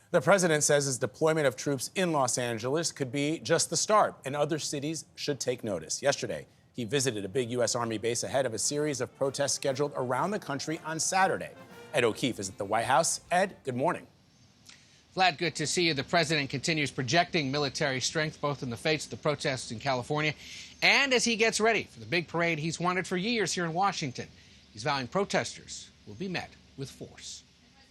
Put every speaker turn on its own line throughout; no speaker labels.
The president says his deployment of troops in Los Angeles could be just the start, and other cities should take notice. Yesterday, he visited a big U.S. Army base ahead of a series of protests scheduled around the country on Saturday. Ed O'Keefe is at the White House. Ed, good morning.
Vlad, good to see you. The president continues projecting military strength both in the face of the protests in California and as he gets ready for the big parade he's wanted for years here in Washington. He's vowing protesters will be met with force.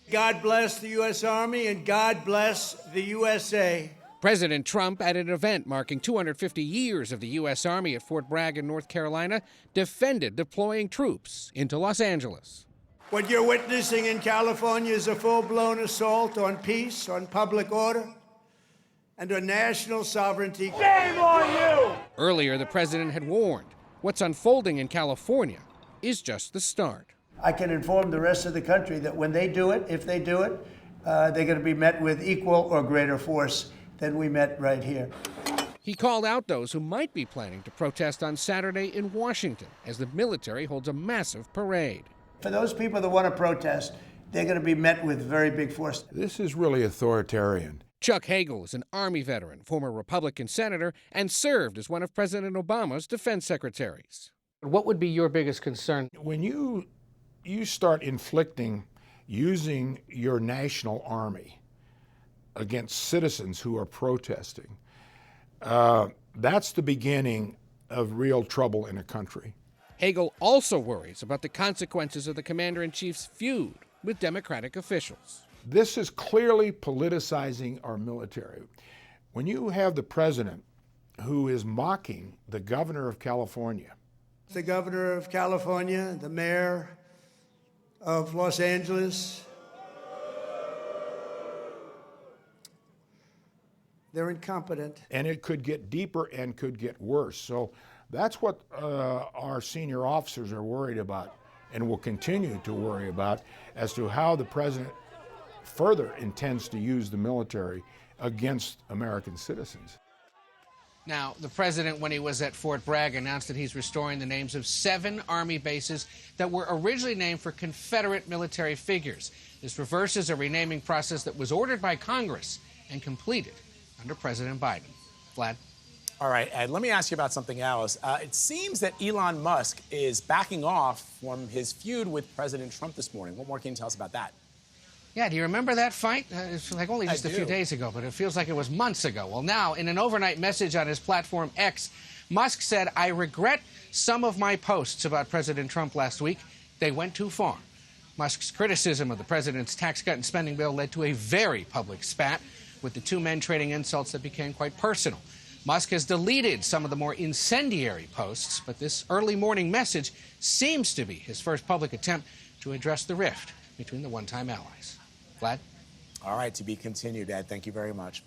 God bless the U.S. Army and God bless the USA.
President Trump at an event marking 250 years of the U.S. Army at Fort Bragg in North Carolina defended deploying troops into Los Angeles.
What you're witnessing in California is a full-blown assault on peace, on public order, and on national sovereignty. Shame on you!
Earlier, the president had warned what's unfolding in California is just the start.
I can inform the rest of the country that when they do it, if they do it, they're going to be met with equal or greater force than we met right here.
He called out those who might be planning to protest on Saturday in Washington as the military holds a massive parade.
For those people that want to protest, they're going to be met with very big force.
This is really authoritarian.
Chuck Hagel is an Army veteran, former Republican senator, and served as one of President Obama's defense secretaries. What would be your biggest concern?
When you start inflicting, using your national army against citizens who are protesting, that's the beginning of real trouble in a country.
Hagel also worries about the consequences of the commander-in-chief's feud with Democratic officials.
This is clearly politicizing our military. When you have the president who is mocking the governor of California.
The governor of California, the mayor of Los Angeles, they're incompetent.
And it could get deeper and could get worse. So that's what our senior officers are worried about and will continue to worry about as to how the president further intends to use the military against American citizens.
Now, the president, when he was at Fort Bragg, announced that he's restoring the names of 7 Army bases that were originally named for Confederate military figures. This reverses a renaming process that was ordered by Congress and completed under President Biden. Vlad?
All right, Ed, let me ask you about something else. It seems that Elon Musk is backing off from his feud with President Trump this morning. What more can you tell us about that?
Yeah, do you remember that fight? It's like only just a few days ago, but it feels like it was months ago. Well, now, in an overnight message on his platform X, Musk said, "I regret some of my posts about President Trump last week. They went too far." Musk's criticism of the president's tax cut and spending bill led to a very public spat, with the two men trading insults that became quite personal. Musk has deleted some of the more incendiary posts, but this early morning message seems to be his first public attempt to address the rift between the one-time allies. Vlad?
All right, to be continued, Ed. Thank you very much.